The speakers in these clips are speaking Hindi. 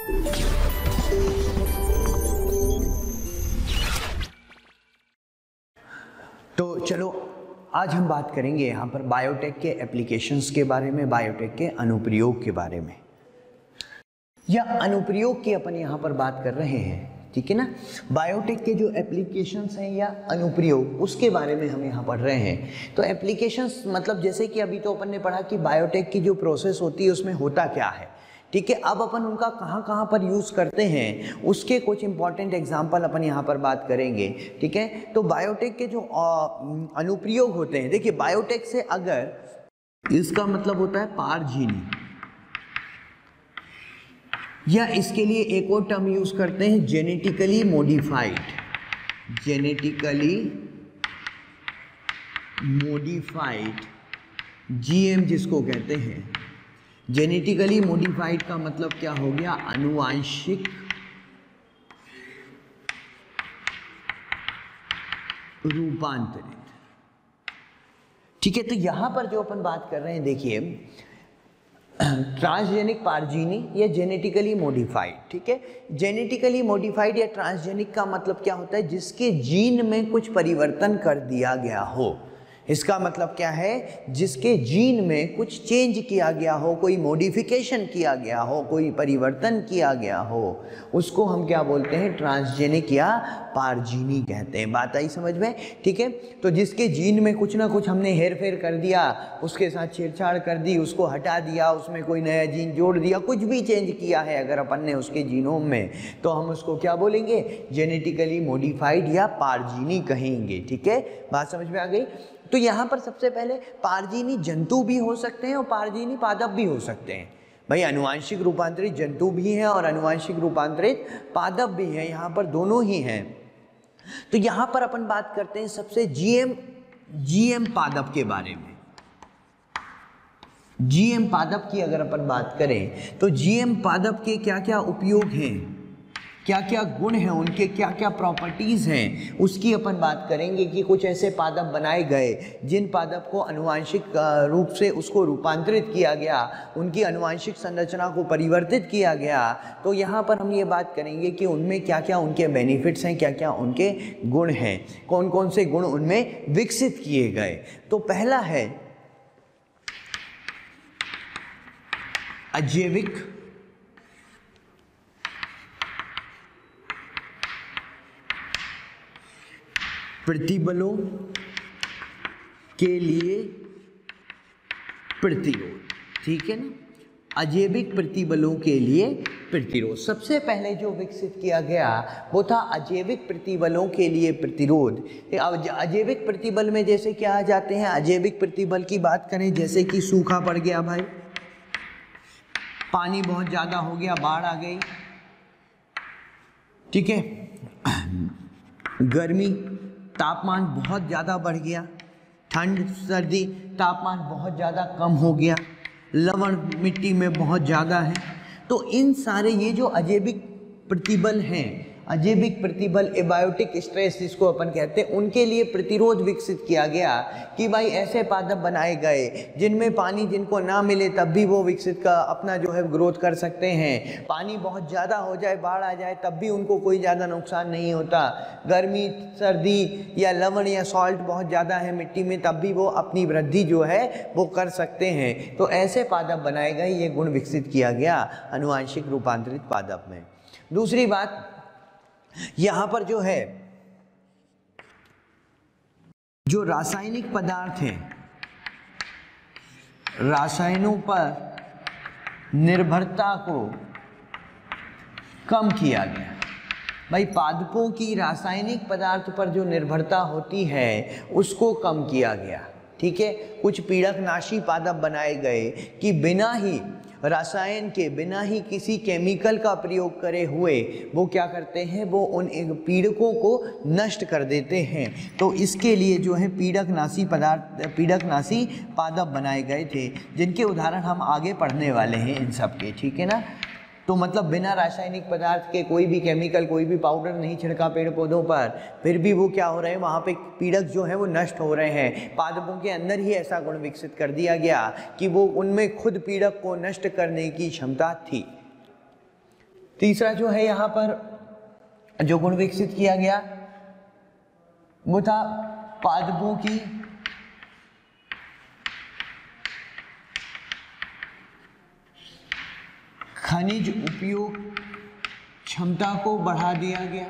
तो चलो आज हम बात करेंगे यहाँ पर बायोटेक के एप्लीकेशंस के बारे में, बायोटेक के अनुप्रयोग के बारे में, या अनुप्रयोग की अपन यहाँ पर बात कर रहे हैं, ठीक है ना। बायोटेक के जो एप्लीकेशंस हैं या अनुप्रयोग, उसके बारे में हम यहाँ पढ़ रहे हैं। तो एप्लीकेशंस मतलब जैसे कि अभी तो अपन ने पढ़ा कि बायोटेक की जो प्रोसेस होती है उसमें होता क्या है, ठीक है। अब अपन उनका कहाँ कहाँ पर यूज़ करते हैं उसके कुछ इंपॉर्टेंट एग्जाम्पल अपन यहाँ पर बात करेंगे, ठीक है। तो बायोटेक के जो अनुप्रयोग होते हैं, देखिए बायोटेक से अगर, इसका मतलब होता है पारजीनी, या इसके लिए एक और टर्म यूज करते हैं genetically modified, genetically modified GM जिसको कहते हैं। जेनेटिकली मॉडिफाइड का मतलब क्या हो गया, आनुवांशिक रूपांतरित, ठीक है। तो यहां पर जो अपन बात कर रहे हैं, देखिए ट्रांसजेनिक पारजीनी या जेनेटिकली मॉडिफाइड, ठीक है। जेनेटिकली मॉडिफाइड या ट्रांसजेनिक का मतलब क्या होता है, जिसके जीन में कुछ परिवर्तन कर दिया गया हो। इसका मतलब क्या है, जिसके जीन में कुछ चेंज किया गया हो, कोई मॉडिफिकेशन किया गया हो, कोई परिवर्तन किया गया हो, उसको हम क्या बोलते हैं, ट्रांसजेनिक या पारजीनी कहते हैं। बात आई समझ में, ठीक है। तो जिसके जीन में कुछ ना कुछ हमने हेर फेर कर दिया, उसके साथ छेड़छाड़ कर दी, उसको हटा दिया, उसमें कोई नया जीन जोड़ दिया, कुछ भी चेंज किया है अगर अपन ने उसके जीनोम में, तो हम उसको क्या बोलेंगे, जेनेटिकली मॉडिफाइड या पारजीनी कहेंगे, ठीक है। बात समझ में आ गई। तो यहाँ पर सबसे पहले पारजीनी जंतु भी हो सकते हैं और पारजीनी पादप भी हो सकते हैं। भाई आनुवांशिक रूपांतरित जंतु भी हैं और आनुवांशिक रूपांतरित पादप भी हैं, यहाँ पर दोनों ही हैं। तो यहाँ पर अपन बात करते हैं सबसे जीएम पादप के बारे में। जीएम पादप की अगर अपन बात करें तो जीएम पादप के क्या क्या उपयोग हैं, क्या क्या गुण हैं उनके, क्या क्या प्रॉपर्टीज़ हैं, उसकी अपन बात करेंगे कि कुछ ऐसे पादप बनाए गए जिन पादप को आनुवांशिक रूप से उसको रूपांतरित किया गया, उनकी आनुवांशिक संरचना को परिवर्तित किया गया। तो यहाँ पर हम ये बात करेंगे कि उनमें क्या क्या उनके बेनिफिट्स हैं, क्या क्या उनके गुण हैं, कौन कौन से गुण उनमें विकसित किए गए। तो पहला है अजैविक प्रतिबलों के लिए प्रतिरोध, ठीक है ना। अजैविक प्रतिबलों के लिए प्रतिरोध सबसे पहले जो विकसित किया गया वो था अजैविक प्रतिबलों के लिए प्रतिरोध। अजैविक प्रतिबल में जैसे क्या आ जाते हैं, अजैविक प्रतिबल की बात करें जैसे कि सूखा पड़ गया, भाई पानी बहुत ज़्यादा हो गया, बाढ़ आ गई, ठीक है, गर्मी, तापमान बहुत ज़्यादा बढ़ गया, ठंड सर्दी, तापमान बहुत ज़्यादा कम हो गया, लवण मिट्टी में बहुत ज़्यादा है। तो इन सारे ये जो अजैविक प्रतिबल हैं, अजैविक प्रतिबल एबायोटिक स्ट्रेस जिसको अपन कहते हैं, उनके लिए प्रतिरोध विकसित किया गया कि भाई ऐसे पादप बनाए गए जिनमें पानी जिनको ना मिले तब भी वो विकसित का अपना जो है ग्रोथ कर सकते हैं। पानी बहुत ज़्यादा हो जाए, बाढ़ आ जाए, तब भी उनको कोई ज़्यादा नुकसान नहीं होता। गर्मी सर्दी या लवण या सॉल्ट बहुत ज़्यादा है मिट्टी में, तब भी वो अपनी वृद्धि जो है वो कर सकते हैं। तो ऐसे पादप बनाए गए, ये गुण विकसित किया गया आनुवांशिक रूपांतरित पादप में। दूसरी बात यहाँ पर जो है, जो रासायनिक पदार्थ हैं, रासायनों पर निर्भरता को कम किया गया। भाई पादपों की रासायनिक पदार्थ पर जो निर्भरता होती है उसको कम किया गया, ठीक है। कुछ पीड़कनाशी पादप बनाए गए कि बिना ही रसायन के, बिना ही किसी केमिकल का प्रयोग करे हुए वो क्या करते हैं, वो उन पीड़कों को नष्ट कर देते हैं। तो इसके लिए जो है पीड़कनाशी पादप बनाए गए थे, जिनके उदाहरण हम आगे पढ़ने वाले हैं इन सब के, ठीक है ना। तो मतलब बिना रासायनिक पदार्थ के कोई भी केमिकल, कोई भी पाउडर नहीं छिड़का पेड़ पौधों पर, फिर भी वो क्या हो रहे हैं, वहाँ पे पीड़क जो है वो नष्ट हो रहे हैं। पादपों के अंदर ही ऐसा गुण विकसित कर दिया गया कि वो उनमें खुद पीड़क को नष्ट करने की क्षमता थी। तीसरा जो है यहाँ पर जो गुण विकसित किया गया वो था पादपों की खनिज उपयोग क्षमता को बढ़ा दिया गया।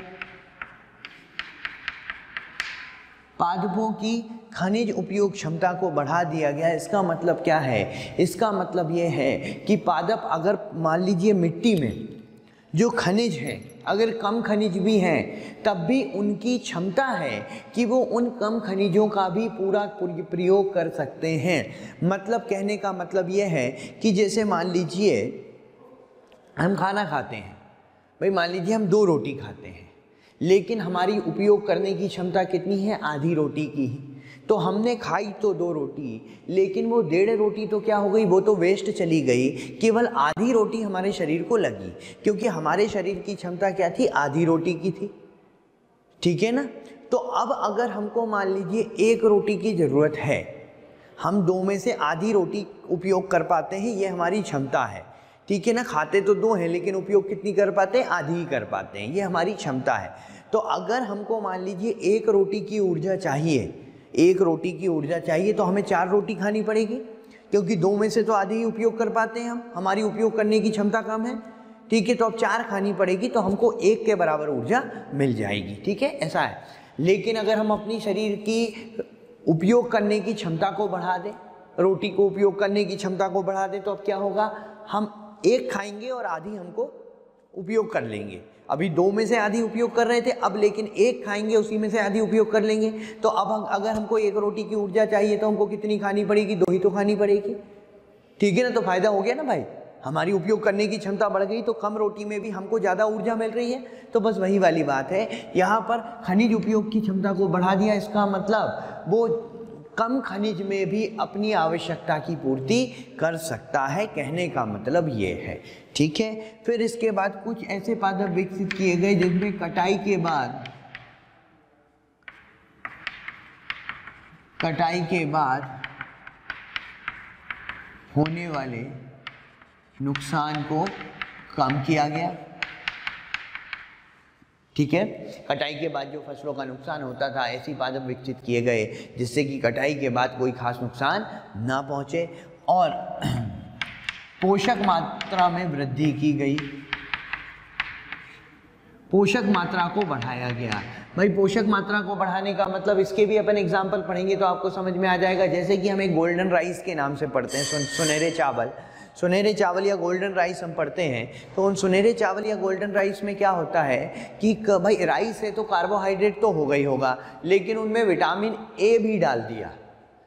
पादपों की खनिज उपयोग क्षमता को बढ़ा दिया गया। इसका मतलब क्या है? इसका मतलब ये है कि पादप अगर मान लीजिए मिट्टी में जो खनिज हैं अगर कम खनिज भी हैं तब भी उनकी क्षमता है कि वो उन कम खनिजों का भी पूरा प्रयोग कर सकते हैं। मतलब कहने का मतलब ये है कि जैसे मान लीजिए हम खाना खाते हैं, भाई मान लीजिए हम 2 रोटी खाते हैं लेकिन हमारी उपयोग करने की क्षमता कितनी है? आधी रोटी की ही। तो हमने खाई तो 2 रोटी लेकिन वो 1.5 रोटी तो क्या हो गई? वो तो वेस्ट चली गई। केवल आधी रोटी हमारे शरीर को लगी क्योंकि हमारे शरीर की क्षमता क्या थी? आधी रोटी की थी। ठीक है ना? तो अब अगर हमको मान लीजिए 1 रोटी की ज़रूरत है, हम 2 में से आधी रोटी उपयोग कर पाते हैं, ये हमारी क्षमता है। ठीक है ना? खाते तो 2 हैं लेकिन उपयोग कितनी कर पाते हैं? आधी ही कर पाते हैं, ये हमारी क्षमता है। तो अगर हमको मान लीजिए 1 रोटी की ऊर्जा चाहिए, 1 रोटी की ऊर्जा चाहिए तो हमें 4 रोटी खानी पड़ेगी क्योंकि 2 में से तो आधी ही उपयोग कर पाते हैं हम, हमारी उपयोग करने की क्षमता कम है। ठीक है, तो अब 4 खानी पड़ेगी तो हमको 1 के बराबर ऊर्जा मिल जाएगी। ठीक है, ऐसा है। लेकिन अगर हम अपनी शरीर की उपयोग करने की क्षमता को बढ़ा दें, रोटी को उपयोग करने की क्षमता को बढ़ा दें तो अब क्या होगा? हम 1 खाएंगे और आधी हमको उपयोग कर लेंगे। अभी 2 में से आधी उपयोग कर रहे थे, अब लेकिन 1 खाएंगे उसी में से आधी उपयोग कर लेंगे। तो अब अगर हमको 1 रोटी की ऊर्जा चाहिए तो हमको कितनी खानी पड़ेगी? 2 ही तो खानी पड़ेगी। ठीक है ना? तो फायदा हो गया ना भाई, हमारी उपयोग करने की क्षमता बढ़ गई तो कम रोटी में भी हमको ज़्यादा ऊर्जा मिल रही है। तो बस वही वाली बात है, यहाँ पर खनिज उपयोग की क्षमता को बढ़ा दिया। इसका मतलब वो कम खनिज में भी अपनी आवश्यकता की पूर्ति कर सकता है, कहने का मतलब ये है। ठीक है, फिर इसके बाद कुछ ऐसे पादप विकसित किए गए जिनमें कटाई के बाद होने वाले नुकसान को कम किया गया। ठीक है, कटाई के बाद जो फसलों का नुकसान होता था, ऐसी पादप विकसित किए गए जिससे कि कटाई के बाद कोई खास नुकसान ना पहुंचे। और पोषक मात्रा में वृद्धि की गई, पोषक मात्रा को बढ़ाया गया। भाई पोषक मात्रा को बढ़ाने का मतलब, इसके भी अपन एग्जाम्पल पढ़ेंगे तो आपको समझ में आ जाएगा। जैसे कि हम एक गोल्डन राइस के नाम से पढ़ते हैं, सुनहरे चावल या गोल्डन राइस हम पढ़ते हैं। तो उन सुनहरे चावल या गोल्डन राइस में क्या होता है कि भाई राइस है तो कार्बोहाइड्रेट तो होगा ही होगा, लेकिन उनमें विटामिन ए भी डाल दिया,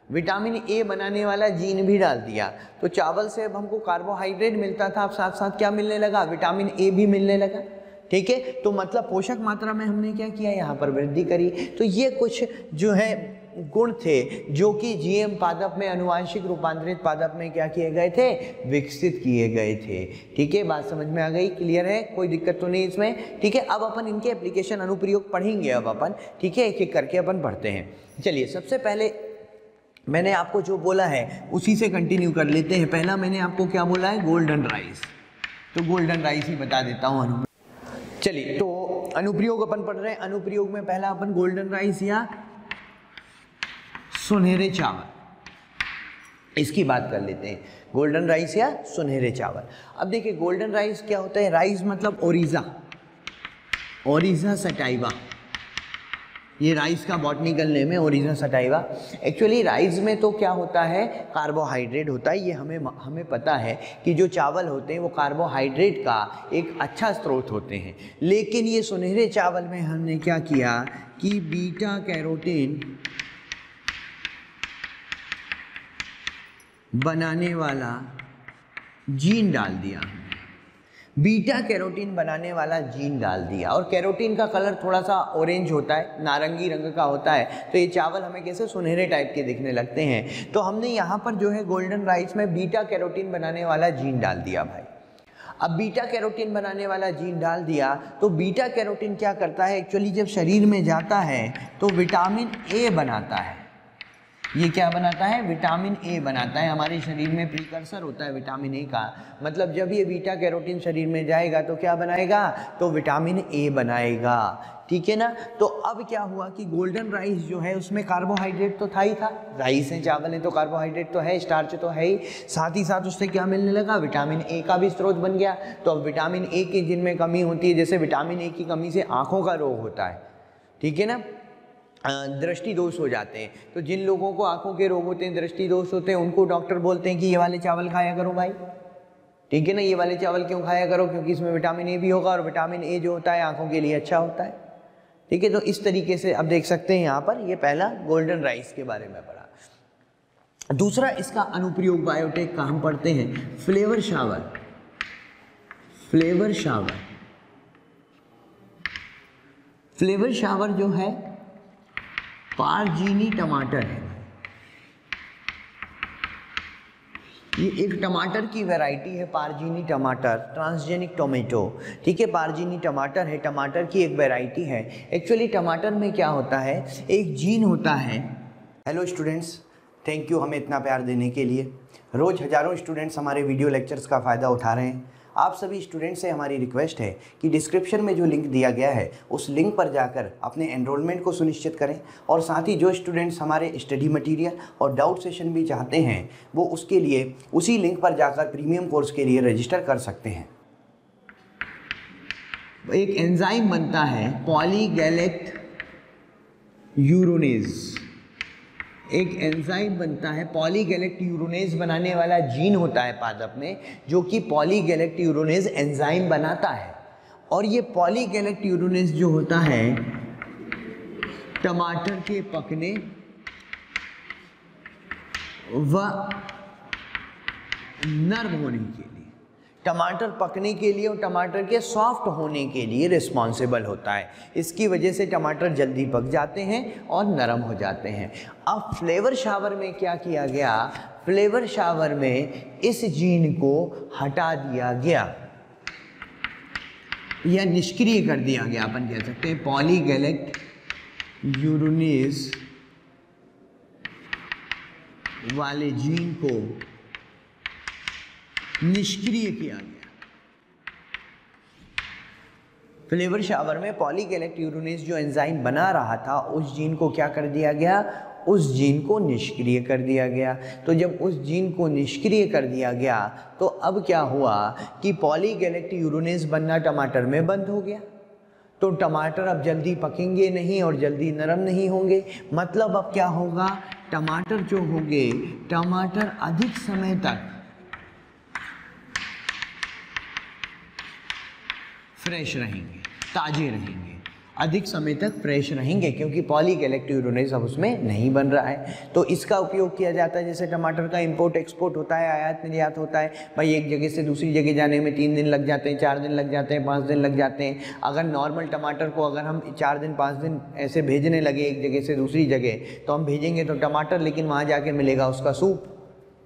विटामिन ए बनाने वाला जीन भी डाल दिया। तो चावल से अब हमको कार्बोहाइड्रेट मिलता था, अब साथ साथ क्या मिलने लगा? विटामिन ए भी मिलने लगा। ठीक है, तो मतलब पोषक मात्रा में हमने क्या किया? यहाँ पर वृद्धि करी। तो ये कुछ जो है गुण थे जो कि जीएम पादप में, अनुवांशिक रूपांतरित पादप में क्या किए गए थे? विकसित किए गए थे। ठीक है, बात समझ में आ गई? क्लियर है? कोई दिक्कत तो नहीं इसमें? ठीक है, अब अपन इनके एप्लीकेशन, अनुप्रयोग पढ़ेंगे अब अपन। ठीक है, एक एक करके अपन पढ़ते हैं। चलिए, सबसे पहले मैंने आपको जो बोला है उसी से कंटिन्यू कर लेते हैं। पहला मैंने आपको क्या बोला है? Golden rice. तो गोल्डन राइस ही बता देता हूँ। चलिए, तो अनुप्रयोग अपन पढ़ रहे हैं। अनुप्रयोग में पहला अपन गोल्डन राइस या सुनहरे चावल, इसकी बात कर लेते हैं। गोल्डन राइस या सुनहरे चावल। अब देखिए, गोल्डन राइस क्या होता है? राइस मतलब ओरिजा सटाइवा, ये राइस का बॉटनिकल नेम है, ओरिजा सटाइवा। एक्चुअली राइस में तो क्या होता है? कार्बोहाइड्रेट होता है। ये हमें पता है कि जो चावल होते हैं वो कार्बोहाइड्रेट का एक अच्छा स्रोत होते हैं। लेकिन ये सुनहरे चावल में हमने क्या किया कि बीटा कैरोटीन बनाने वाला जीन डाल दिया, बीटा कैरोटीन बनाने वाला जीन डाल दिया। और कैरोटीन का कलर थोड़ा सा ऑरेंज होता है, नारंगी रंग का होता है, तो ये चावल हमें कैसे सुनहरे टाइप के दिखने लगते हैं। तो हमने यहाँ पर जो है गोल्डन राइस में बीटा कैरोटीन बनाने वाला जीन डाल दिया भाई। अब बीटा कैरोटीन बनाने वाला जीन डाल दिया तो बीटा कैरोटीन क्या करता है? एक्चुअली जब शरीर में जाता है तो विटामिन ए बनाता है। ये क्या बनाता है, विटामिन ए बनाता है। हमारे शरीर में प्रीकर्सर होता है विटामिन ए का, मतलब जब ये बीटा कैरोटीन शरीर में जाएगा तो क्या बनाएगा, तो विटामिन ए बनाएगा, ठीक है ना। तो अब क्या हुआ कि गोल्डन राइस जो है उसमें कार्बोहाइड्रेट तो था ही था, राइस है चावल है तो कार्बोहाइड्रेट तो है, स्टार्च तो है ही, साथ ही साथ उससे क्या मिलने लगा, विटामिन ए का भी स्रोत बन गया। तो अब विटामिन ए की जिनमें कमी होती है, जैसे विटामिन ए की कमी से आँखों का रोग होता है, ठीक है ना, दृष्टि दोष हो जाते हैं। तो जिन लोगों को आंखों के रोग होते हैं, दृष्टि दोष होते हैं, उनको डॉक्टर बोलते हैं कि ये वाले चावल खाया करो भाई, ठीक है ना। ये वाले चावल क्यों खाया करो, क्योंकि इसमें विटामिन ए भी होगा और विटामिन ए जो होता है आंखों के लिए अच्छा होता है, ठीक है। तो इस तरीके से अब देख सकते हैं यहाँ पर, ये पहला गोल्डन राइस के बारे में पढ़ा। दूसरा इसका अनुप्रयोग बायोटेक का हम पढ़ते हैं, flavour shower. Flavour shower, flavour shower जो है पारजीनी टमाटर है। ये एक टमाटर की वैरायटी है, पारजीनी टमाटर, ट्रांसजेनिक टोमेटो, ठीक है। पारजीनी टमाटर है, टमाटर की एक वैरायटी है। एक्चुअली टमाटर में क्या होता है, एक जीन होता है। हेलो स्टूडेंट्स, थैंक यू हमें इतना प्यार देने के लिए। रोज़ हज़ारों स्टूडेंट्स हमारे वीडियो लेक्चर्स का फ़ायदा उठा रहे हैं। आप सभी स्टूडेंट से हमारी रिक्वेस्ट है कि डिस्क्रिप्शन में जो लिंक दिया गया है उस लिंक पर जाकर अपने एनरोलमेंट को सुनिश्चित करें, और साथ ही जो स्टूडेंट्स हमारे स्टडी मटेरियल और डाउट सेशन भी चाहते हैं वो उसके लिए उसी लिंक पर जाकर प्रीमियम कोर्स के लिए रजिस्टर कर सकते हैं। एक एंजाइम बनता है पॉलीगैलेक्ट यूरोनेज, एक एंजाइम बनता है, पॉलीगैलेक्ट यूरोनेज बनाने वाला जीन होता है पादप में, जो कि पॉलीगैलेक्ट यूरोनेज एंजाइम बनाता है। और ये पॉलीगैलेक्ट यूरोनेज जो होता है टमाटर के पकने व नरम होने के लिए, टमाटर पकने के लिए और टमाटर के सॉफ्ट होने के लिए रिस्पॉन्सिबल होता है। इसकी वजह से टमाटर जल्दी पक जाते हैं और नरम हो जाते हैं। अब फ्लेवर शावर में क्या किया गया, फ्लेवर शावर में इस जीन को हटा दिया गया या निष्क्रिय कर दिया गया, अपन कह सकते हैं। पॉलीगैलेक्ट यूरोनेज वाले जीन को निष्क्रिय किया गया। फ्लेवर शावर में पॉलीगैलेक्ट यूरोनेज जो एंजाइम बना रहा था, उस जीन को क्या कर दिया गया, उस जीन को निष्क्रिय कर दिया गया। तो जब उस जीन को निष्क्रिय कर दिया गया तो अब क्या हुआ कि पॉलीगैलेक्ट यूरोनेज बनना टमाटर में बंद हो गया। तो टमाटर अब जल्दी पकेंगे नहीं और जल्दी नरम नहीं होंगे। मतलब अब क्या होगा, टमाटर जो होंगे, टमाटर अधिक समय तक फ्रेश रहेंगे, ताजे रहेंगे, अधिक समय तक फ्रेश रहेंगे, क्योंकि पॉलीगैलेक्ट यूरोनेज अब उसमें नहीं बन रहा है। तो इसका उपयोग किया जाता है, जैसे टमाटर का इंपोर्ट एक्सपोर्ट होता है, आयात निर्यात होता है। भाई एक जगह से दूसरी जगह जाने में 3 दिन लग जाते हैं, 4 दिन लग जाते हैं, 5 दिन लग जाते हैं। अगर नॉर्मल टमाटर को अगर हम 4 दिन 5 दिन ऐसे भेजने लगे एक जगह से दूसरी जगह, तो हम भेजेंगे तो टमाटर, लेकिन वहाँ जाके मिलेगा उसका सूप,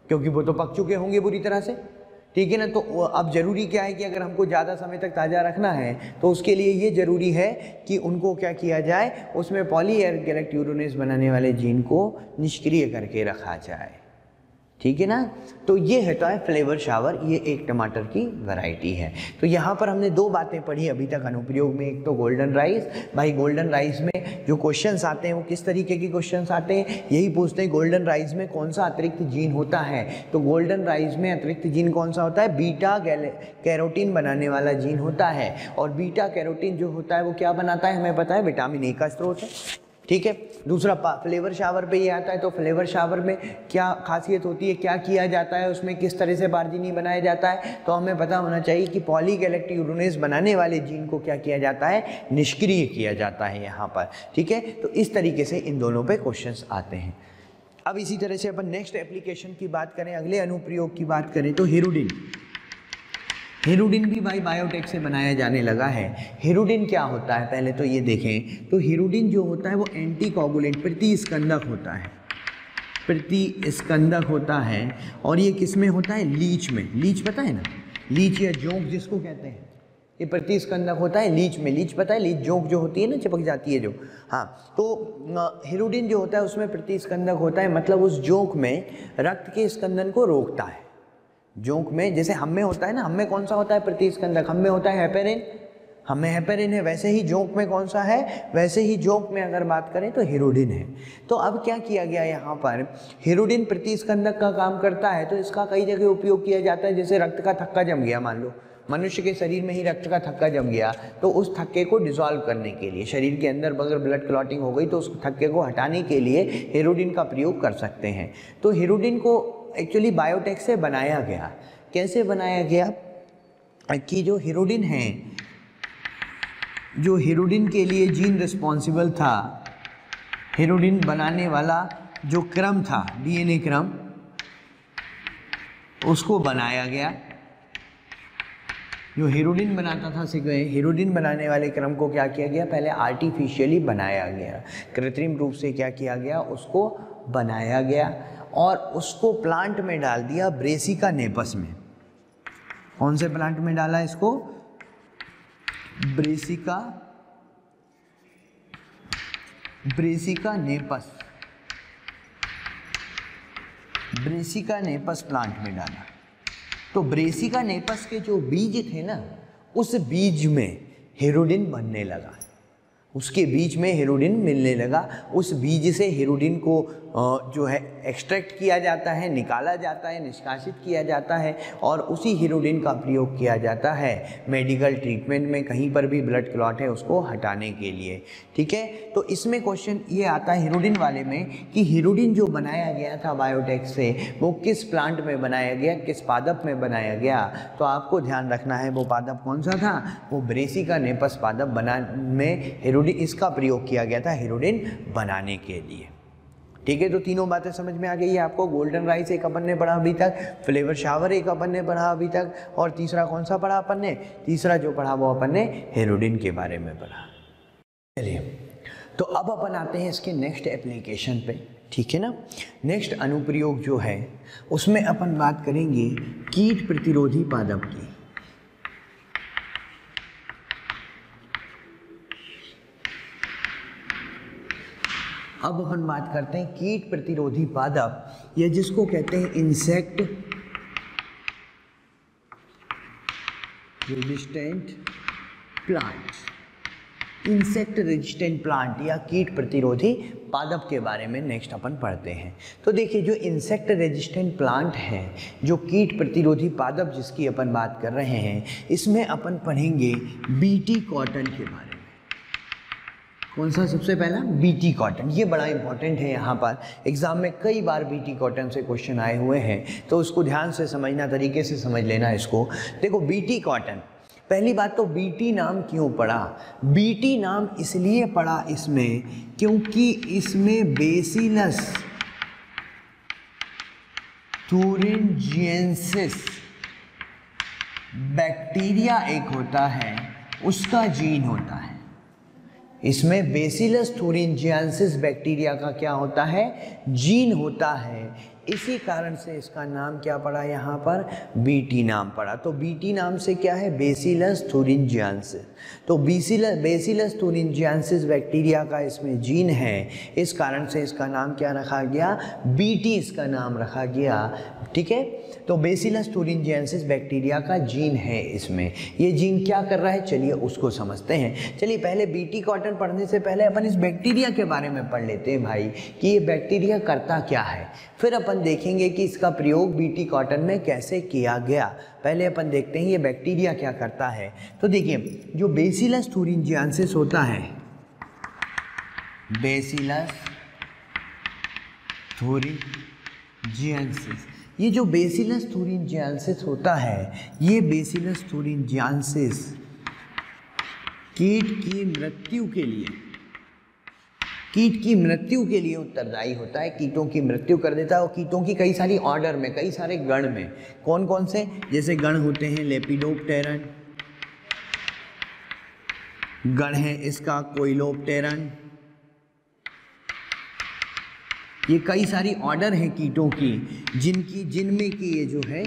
क्योंकि वो तो पक चुके होंगे बुरी तरह से, ठीक है ना। तो अब ज़रूरी क्या है कि अगर हमको ज़्यादा समय तक ताज़ा रखना है तो उसके लिए ये ज़रूरी है कि उनको क्या किया जाए, उसमें पॉलीगैलेक्ट यूरोनेज बनाने वाले जीन को निष्क्रिय करके रखा जाए, ठीक है ना। तो ये होता है फ्लेवर शावर, ये एक टमाटर की वैरायटी है। तो यहाँ पर हमने 2 बातें पढ़ी अभी तक अनुप्रयोग में। एक तो गोल्डन राइस, भाई गोल्डन राइस में जो क्वेश्चंस आते हैं वो किस तरीके के क्वेश्चंस आते हैं, यही पूछते हैं गोल्डन राइस में कौन सा अतिरिक्त जीन होता है। तो गोल्डन राइस में अतिरिक्त जीन कौन सा होता है, बीटा कैरोटीन बनाने वाला जीन होता है। और बीटा कैरोटीन जो होता है वो क्या बनाता है, हमें पता है विटामिन ए का स्रोत है, ठीक है। दूसरा फ्लेवर शावर पे ये आता है। तो फ्लेवर शावर में क्या खासियत होती है, क्या किया जाता है उसमें, किस तरह से पारजीनी बनाया जाता है, तो हमें पता होना चाहिए कि पॉलीगैलेक्ट यूरोनेज बनाने वाले जीन को क्या किया जाता है, निष्क्रिय किया जाता है यहाँ पर, ठीक है। तो इस तरीके से इन दोनों पे क्वेश्चंस आते हैं। अब इसी तरह से अपन नेक्स्ट एप्लीकेशन की बात करें, अगले अनुप्रयोग की बात करें तो हिरुडिन। हिरुडिन भी भाई बायोटेक से बनाया जाने लगा है। हिरुडिन क्या होता है, पहले तो ये देखें। तो हिरुडिन जो होता है वो एंटीकोगुलेंट, प्रतिस्कंदक होता है, प्रतिस्कंदक होता है। और ये किस में होता है, लीच में। लीच पता है ना, लीच या जोंक जिसको कहते हैं, ये प्रतिस्कंदक होता है लीच में। लीच पता है, लीच जोंक जो होती है ना, चिपक जाती है जो, हाँ, तो हिरुडिन जो होता है उसमें प्रतिस्कंदक होता है, मतलब उस जोंक में रक्त के स्कंदन को रोकता है। जोंक में जैसे हम में होता है ना, हम में कौन सा होता है प्रतिस्कंदक, हम में होता है हेपेरिन, हम में हेपेरिन है, वैसे ही जोंक में कौन सा है, वैसे ही जोंक में अगर बात करें तो हिरुडिन है। तो अब क्या किया गया यहाँ पर, हिरुडिन प्रतिस्कंदक का काम करता है, तो इसका कई जगह उपयोग किया जाता है। जैसे रक्त का थक्का जम गया, मान लो मनुष्य के शरीर में ही रक्त का थक्का जम गया, तो उस थक्के को डिसॉल्व करने के लिए, शरीर के अंदर अगर ब्लड क्लॉटिंग हो गई तो उस थक्के को हटाने के लिए हिरुडिन का प्रयोग कर सकते हैं। तो हिरुडिन को एक्चुअली बायोटेक से बनाया गया। कैसे बनाया गया कि जो हिरुडिन है, जो हिरुडिन के लिए जीन रिस्पॉन्सिबल था, हिरुडिन बनाने वाला जो क्रम था, डीएनए क्रम, उसको बनाया गया। जो हिरुडिन बनाता था, हिरुडिन बनाने वाले क्रम को क्या किया गया, पहले आर्टिफिशियली बनाया गया, कृत्रिम रूप से क्या किया गया, उसको बनाया गया और उसको प्लांट में डाल दिया, ब्रेसिका नेपस में। कौन से प्लांट में डाला इसको, Brassica napus, Brassica napus plant में डाला। तो ब्रेसिका नेपस के जो बीज थे ना, उस बीज में हिरुडिन बनने लगा, उसके बीज में हिरुडिन मिलने लगा। उस बीज से हिरुडिन को जो है एक्सट्रैक्ट किया जाता है, निकाला जाता है, निष्कासित किया जाता है और उसी हिरुडिन का प्रयोग किया जाता है मेडिकल ट्रीटमेंट में, कहीं पर भी ब्लड क्लॉट है उसको हटाने के लिए। ठीक है, तो इसमें क्वेश्चन ये आता है हिरुडिन वाले में कि हिरुडिन जो बनाया गया था बायोटेक से, वो किस प्लांट में बनाया गया, किस पादप में बनाया गया। तो आपको ध्यान रखना है वो पादप कौन सा था, वो ब्रेसिका नेपस पादप में हिरुडिन, इसका प्रयोग किया गया था हिरुडिन बनाने के लिए। ठीक है, तो तीनों बातें समझ में आ गई है आपको। गोल्डन राइस एक अपन ने पढ़ा अभी तक, फ्लेवर शावर एक अपन ने पढ़ा अभी तक, और तीसरा कौन सा पढ़ा अपन ने, तीसरा जो पढ़ा वो अपन ने हिरुडिन के बारे में पढ़ा। चलिए, तो अब अपन आते हैं इसके नेक्स्ट एप्लीकेशन पे। ठीक है ना, नेक्स्ट अनुप्रयोग जो है उसमें अपन बात करेंगे कीट प्रतिरोधी पादप की। अब अपन बात करते हैं कीट प्रतिरोधी पादप, या जिसको कहते हैं insect resistant plant. Insect resistant plant या कीट प्रतिरोधी पादप के बारे में नेक्स्ट अपन पढ़ते हैं। तो देखिए, जो इंसेक्ट रेजिस्टेंट प्लांट है, जो कीट प्रतिरोधी पादप जिसकी अपन बात कर रहे हैं, इसमें अपन पढ़ेंगे बीटी कॉटन के बारे में। कौन सा सबसे पहला, बीटी कॉटन। ये बड़ा इंपॉर्टेंट है, यहाँ पर एग्जाम में कई बार बीटी कॉटन से क्वेश्चन आए हुए हैं, तो उसको ध्यान से समझना, तरीके से समझ लेना इसको। देखो, बीटी कॉटन, पहली बात तो बीटी नाम क्यों पड़ा, बीटी नाम इसलिए पड़ा इसमें क्योंकि इसमें बेसिलस thuringiensis बैक्टीरिया एक होता है, उसका जीन होता है। इसमें बेसिलस thuringiensis बैक्टीरिया का क्या होता है, जीन होता है। इसी कारण से इसका नाम क्या पड़ा, यहाँ पर बीटी नाम पड़ा। तो बीटी नाम से क्या है, बेसिलस thuringiensis। तो बेसिलस thuringiensis बैक्टीरिया का इसमें जीन है, इस कारण से इसका नाम क्या रखा गया, बीटी इसका नाम रखा गया। ठीक है, तो बेसिलस thuringiensis बैक्टीरिया का जीन है इसमें। ये जीन क्या कर रहा है, चलिए उसको समझते हैं। चलिए, पहले बीटी कॉटन पढ़ने से पहले अपन इस बैक्टीरिया के बारे में पढ़ लेते हैं भाई, कि ये बैक्टीरिया करता क्या है, फिर अपन देखेंगे कि इसका प्रयोग बीटी कॉटन में कैसे किया गया। पहले अपन देखते हैं ये बैक्टीरिया क्या करता है। तो देखिए, जो बेसिलस thuringiensis होता है, बेसिलस thuringiensis, ये जो बेसिलस thuringiensis होता है, ये बेसिलस thuringiensis कीट की मृत्यु के लिए उत्तरदायी होता है। कीटों की मृत्यु कर देता है, और कीटों की कई सारी ऑर्डर में, कई सारे गण में, कौन कौन से, जैसे गण होते हैं लेपिडोप्टेरन, गण है इसका कोइलोप्टेरन, ये कई सारी ऑर्डर हैं कीटों की, जिनमें कि ये जो है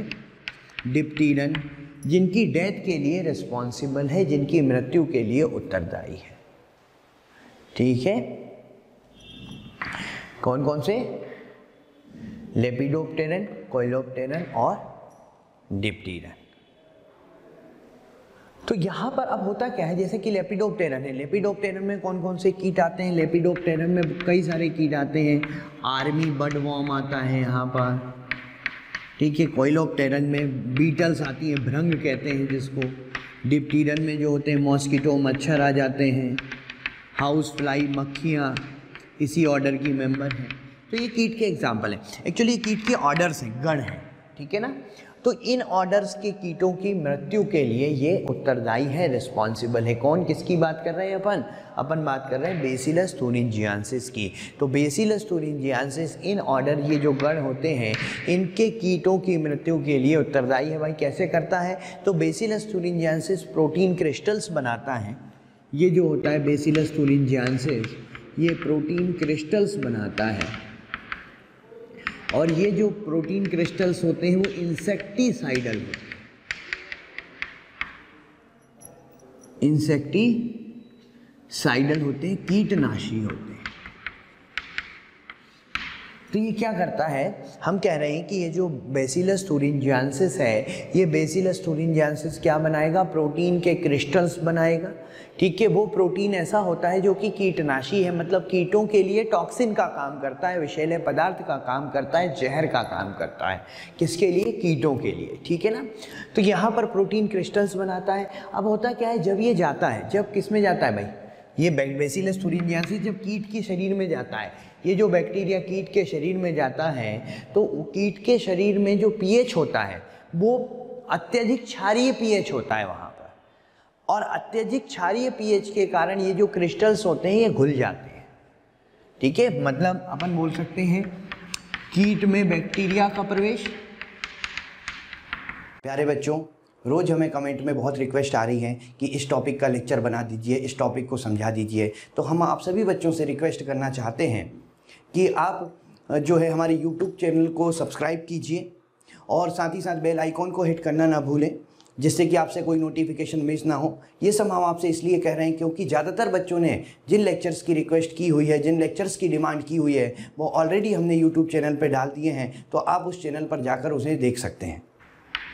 डिप्टीरन, जिनकी डेथ के लिए रिस्पॉन्सिबल है, जिनकी मृत्यु के लिए उत्तरदायी है। ठीक है, कौन कौन से? लेपिडोप्टेरन, कोइलोप्टेरन और डिप्टेरन। तो यहाँ पर अब होता क्या है, जैसे कि लेपिडोप्टेरन है, लेपिडोप्टेरन में कौन कौन से कीट आते हैं? लेपिडोप्टेरन में कई सारे कीट आते हैं। आर्मी बर्डवॉर्म आता है यहाँ पर, ठीक है। कोइलोप्टेरन में बीटल्स आती हैं, भृंग कहते हैं जिसको। डिप्टेरन में जो होते हैं मॉस्किटो, मच्छर आ जाते हैं। हाउस फ्लाई, मक्खियाँ इसी ऑर्डर की मेंबर हैं। तो ये कीट के एग्जाम्पल हैं। एक्चुअली कीट के ऑर्डर्स हैं, गण हैं, ठीक है ना। तो इन ऑर्डर्स के कीटों की मृत्यु के लिए ये उत्तरदायी है, रिस्पॉन्सिबल है। कौन, किसकी बात कर रहे हैं अपन बात कर रहे हैं बेसिलस thuringiensis की। तो बेसिलस thuringiensis इन ऑर्डर, ये जो गण होते हैं, इनके कीटों की मृत्यु के लिए उत्तरदायी है। भाई कैसे करता है? तो बेसिलस thuringiensis प्रोटीन क्रिस्टल्स बनाता है। ये जो होता है बेसिलस thuringiensis, ये प्रोटीन क्रिस्टल्स बनाता है, और ये जो प्रोटीन क्रिस्टल्स होते हैं वो इंसेक्टिसाइडल होते हैं। इंसेक्टिसाइडल होते हैं, कीटनाशी होते हैं। तो ये क्या करता है, हम कह रहे हैं कि ये जो बेसिलस thuringiensis है, ये बेसिलस thuringiensis क्या बनाएगा? प्रोटीन के क्रिस्टल्स बनाएगा, ठीक है। वो प्रोटीन ऐसा होता है जो कि कीटनाशी है, मतलब कीटों के लिए टॉक्सिन का काम करता है, विषैले पदार्थ का काम करता है, जहर का काम करता है। किसके लिए? कीटों के लिए, ठीक है ना। तो यहाँ पर प्रोटीन क्रिस्टल्स बनाता है। अब होता क्या है, जब ये जाता है, जब किस में जाता है भाई? ये बेसिलस thuringiensis जब कीट के शरीर में जाता है, ये जो बैक्टीरिया कीट के शरीर में जाता है, तो कीट के शरीर में जो pH होता है वो अत्यधिक क्षारीय pH होता है वहाँ पर, और अत्यधिक क्षारीय pH के कारण ये जो क्रिस्टल्स होते हैं ये घुल जाते हैं, ठीक है। मतलब अपन बोल सकते हैं कीट में बैक्टीरिया का प्रवेश। प्यारे बच्चों, रोज़ हमें कमेंट में बहुत रिक्वेस्ट आ रही है कि इस टॉपिक का लेक्चर बना दीजिए, इस टॉपिक को समझा दीजिए। तो हम आप सभी बच्चों से रिक्वेस्ट करना चाहते हैं कि आप जो है हमारे YouTube चैनल को सब्सक्राइब कीजिए, और साथ ही साथ बेल आइकॉन को हिट करना ना भूलें, जिससे कि आपसे कोई नोटिफिकेशन मिस ना हो। ये सब हम आपसे इसलिए कह रहे हैं क्योंकि ज़्यादातर बच्चों ने जिन लेक्चर्स की रिक्वेस्ट की हुई है, जिन लेक्चर्स की डिमांड की हुई है, वो ऑलरेडी हमने यूट्यूब चैनल पर डाल दिए हैं। तो आप उस चैनल पर जाकर उसे देख सकते हैं।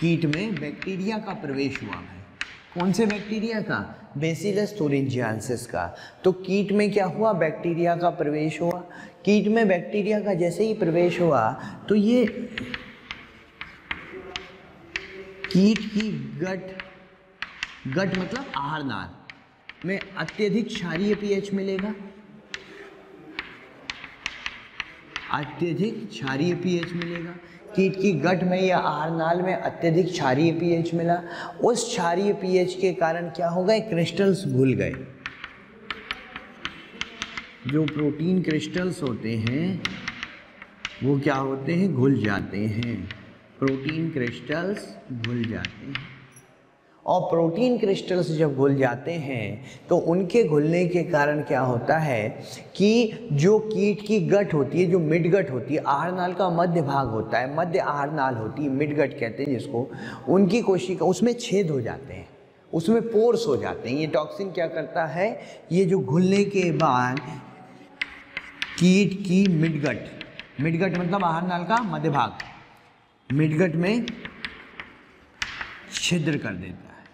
कीट में बैक्टीरिया का प्रवेश हुआ है। कौन से बैक्टीरिया का? बेसिलस thuringiensis का। तो कीट में क्या हुआ? बैक्टीरिया का प्रवेश हुआ। कीट में बैक्टीरिया का जैसे ही प्रवेश हुआ तो ये कीट की गट मतलब आहार नाल में अत्यधिक क्षारीय pH मिलेगा, अत्यधिक क्षारीय pH मिलेगा। कीट की गट में या आहार नाल में अत्यधिक क्षारीय pH मिला। उस क्षारीय pH के कारण क्या हो गए? क्रिस्टल्स घुल गए। जो प्रोटीन क्रिस्टल्स होते हैं वो क्या होते हैं? घुल जाते हैं। प्रोटीन क्रिस्टल्स घुल जाते हैं, और प्रोटीन क्रिस्टल्स जब घुल जाते हैं तो उनके घुलने के कारण क्या होता है कि जो कीट की गट होती है, जो मिडगट होती है, आहार नाल का मध्य भाग होता है, मध्य आहार नाल होती है, मिडगट कहते हैं जिसको, उनकी कोशिका उसमें छेद हो जाते हैं, उसमें पोर्स हो जाते हैं। ये टॉक्सिन क्या करता है? ये जो घुलने के बाद कीट की मिडगट मतलब आहार नाल का मध्य भाग, मिडगट में छिद्र कर देता है,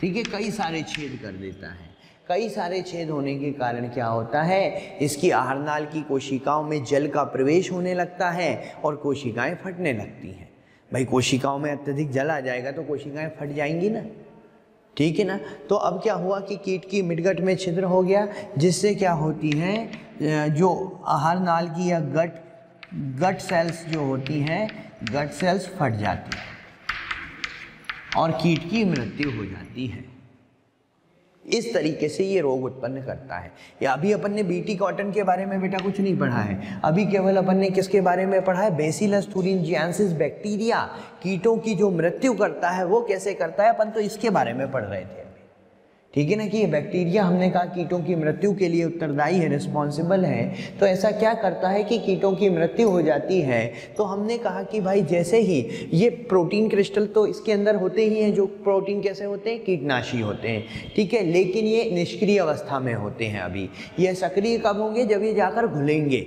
ठीक है। कई सारे छेद कर देता है। कई सारे छेद होने के कारण क्या होता है? इसकी आहार नाल की कोशिकाओं में जल का प्रवेश होने लगता है और कोशिकाएं फटने लगती हैं। भाई कोशिकाओं में अत्यधिक जल आ जाएगा तो कोशिकाएं फट जाएंगी ना, ठीक है ना। तो अब क्या हुआ कि कीट की मिडगट में छिद्र हो गया, जिससे क्या होती हैं, जो आहार नाल की या गट सेल्स जो होती हैं, गट सेल्स फट जाती हैं और कीट की मृत्यु हो जाती है। इस तरीके से ये रोग उत्पन्न करता है। या अभी अपन ने बीटी कॉटन के बारे में बेटा कुछ नहीं पढ़ा है, अभी केवल अपन ने किसके बारे में पढ़ा है? बेसिलस thuringiensis बैक्टीरिया कीटों की जो मृत्यु करता है वो कैसे करता है, अपन तो इसके बारे में पढ़ रहे थे अभी, ठीक है ना, कि ये बैक्टीरिया हमने कहा कीटों की मृत्यु के लिए उत्तरदायी है, रिस्पॉन्सिबल है। तो ऐसा क्या करता है कि कीटों की मृत्यु हो जाती है तो हमने कहा कि भाई जैसे ही ये प्रोटीन क्रिस्टल तो इसके अंदर होते ही हैं, जो प्रोटीन कैसे होते हैं, कीटनाशी होते हैं, ठीक है, लेकिन ये निष्क्रिय अवस्था में होते हैं। अभी ये सक्रिय कब होंगे, जब ये जाकर घुलेंगे।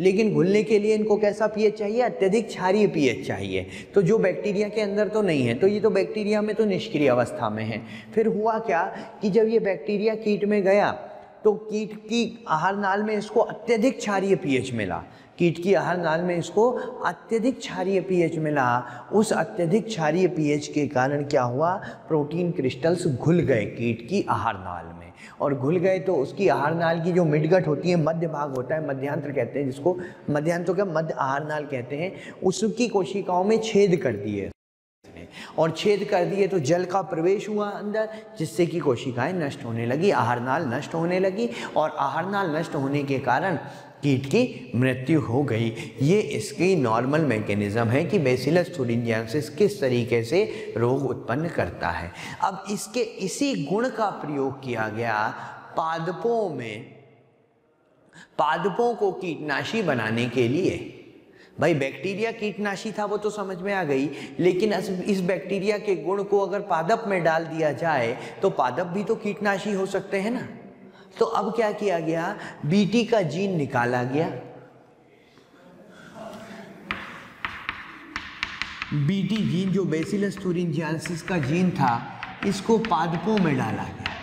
लेकिन घुलने के लिए इनको कैसा पीएच चाहिए, अत्यधिक क्षारीय पीएच चाहिए। तो जो बैक्टीरिया के अंदर तो नहीं है, तो ये तो बैक्टीरिया में तो निष्क्रिय अवस्था में है। फिर हुआ क्या कि जब ये बैक्टीरिया कीट में गया तो कीट की आहार नाल में इसको अत्यधिक क्षारीय पीएच मिला। कीट की आहार नाल में इसको अत्यधिक क्षारीय पीएच मिला। उस अत्यधिक क्षारीय पीएच के कारण क्या हुआ, प्रोटीन क्रिस्टल्स घुल गए कीट की आहार नाल में। और घुल गए तो उसकी आहार नाल की जो मिडगट होती है, मध्य भाग होता है, मध्यांत्र कहते हैं जिसको, मध्यांत्र क्या मध्य आहार नाल कहते हैं, उसकी कोशिकाओं में छेद कर दिए और छेद कर दिए तो जल का प्रवेश हुआ अंदर, जिससे कि कोशिकाएं नष्ट होने लगी, आहार नाल नष्ट होने लगी। और आहार नाल नष्ट होने के कारण कीट की मृत्यु हो गई। ये इसकी नॉर्मल मैकेनिज्म है कि बैसिलस thuringiensis किस तरीके से रोग उत्पन्न करता है। अब इसके इसी गुण का प्रयोग किया गया पादपों में, पादपों को कीटनाशी बनाने के लिए। भाई बैक्टीरिया कीटनाशी था वो तो समझ में आ गई, लेकिन इस बैक्टीरिया के गुण को अगर पादप में डाल दिया जाए तो पादप भी तो कीटनाशी हो सकते हैं ना। तो अब क्या किया गया, बीटी का जीन निकाला गया, बीटी जीन जो बैसिलस thuringiensis का जीन था, इसको पादपों में डाला गया।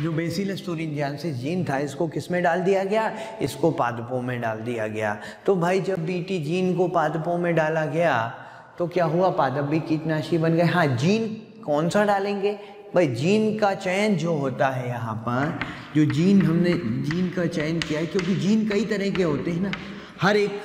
जो बैसिलस thuringiensis जीन था इसको किस में डाल दिया गया, इसको पादपों में डाल दिया गया। तो भाई जब बीटी जीन को पादपों में डाला गया तो क्या हुआ, पादप भी कीटनाशी बन गए। हाँ, जीन कौन सा डालेंगे, भाई जीन का चयन जो होता है, यहाँ पर जो जीन हमने जीन का चयन किया है, क्योंकि जीन कई तरह के होते हैं ना, हर एक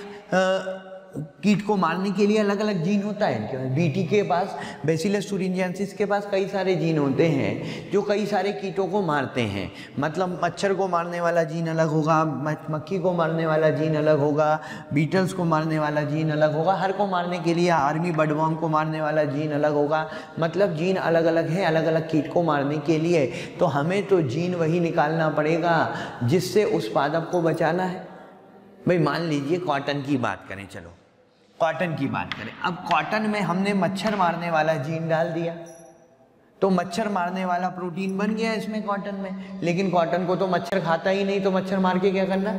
कीट को मारने के लिए अलग अलग जीन होता है। बीटी के पास, बैसिलस thuringiensis के पास कई सारे जीन होते हैं जो कई सारे कीटों को मारते हैं। मतलब मच्छर को मारने वाला जीन अलग होगा, मक्खी को मारने वाला जीन अलग होगा, बीटल्स को मारने वाला जीन अलग होगा, हर को मारने के लिए, आर्मी बर्डवर्म को मारने वाला जीन अलग होगा। मतलब जीन अलग अलग है, अलग अलग कीट को मारने के लिए। तो हमें तो जीन वही निकालना पड़ेगा जिससे उस पादप को बचाना है। भाई मान लीजिए कॉटन की बात करें, चलो कॉटन की बात करें। अब कॉटन में हमने मच्छर मारने वाला जीन डाल दिया तो मच्छर मारने वाला प्रोटीन बन गया इसमें कॉटन में, लेकिन कॉटन को तो मच्छर खाता ही नहीं, तो मच्छर मार के क्या करना।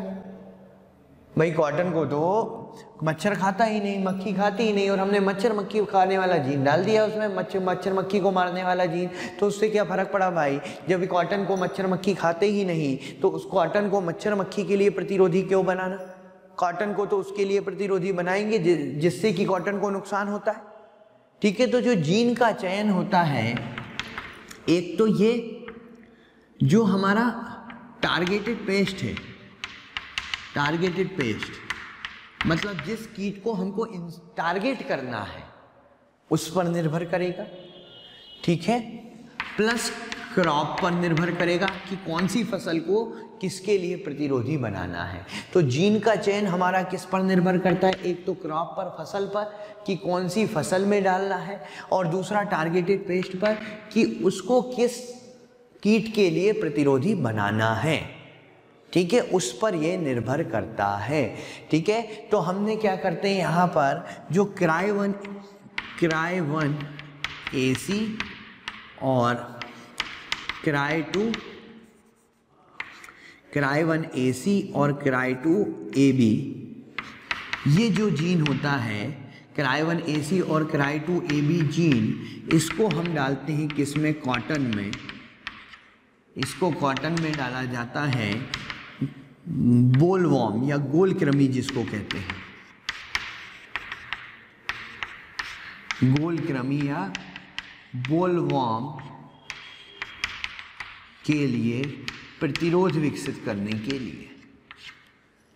भाई कॉटन को तो मच्छर खाता ही नहीं, मक्खी खाती ही नहीं, और हमने मच्छर मक्खी खाने वाला जीन डाल दिया उसमें, मच्छर मक्खी को मारने वाला जीन। तो उससे क्या फ़र्क पड़ा भाई, जब कॉटन को मच्छर मक्खी खाते ही नहीं तो उस कॉटन को मच्छर मक्खी के लिए प्रतिरोधी क्यों बनाना। कॉटन को तो उसके लिए प्रतिरोधी बनाएंगे जिससे कि कॉटन को नुकसान होता है। ठीक है, तो जो जीन का चयन होता है, एक तो ये जो हमारा टारगेटेड पेस्ट है, टारगेटेड पेस्ट मतलब जिस कीट को हमको टारगेट करना है उस पर निर्भर करेगा, ठीक है, प्लस क्रॉप पर निर्भर करेगा कि कौन सी फसल को किसके लिए प्रतिरोधी बनाना है। तो जीन का चयन हमारा किस पर निर्भर करता है, एक तो क्रॉप पर, फसल पर कि कौन सी फसल में डालना है, और दूसरा टारगेटेड पेस्ट पर कि उसको किस कीट के लिए प्रतिरोधी बनाना है। ठीक है, उस पर यह निर्भर करता है। ठीक है, तो हमने क्या करते हैं यहाँ पर जो क्राई 1 AC और क्राई 1 AC और क्राई 2 AB, ये जो जीन होता है क्राई 1 AC और क्राई 2 AB जीन, इसको हम डालते हैं किसमें, कॉटन में। इसको कॉटन में डाला जाता है बोलवॉर्म या गोलकृमि जिसको कहते हैं, गोलकृमि या बोलवॉर्म के लिए प्रतिरोध विकसित करने के लिए।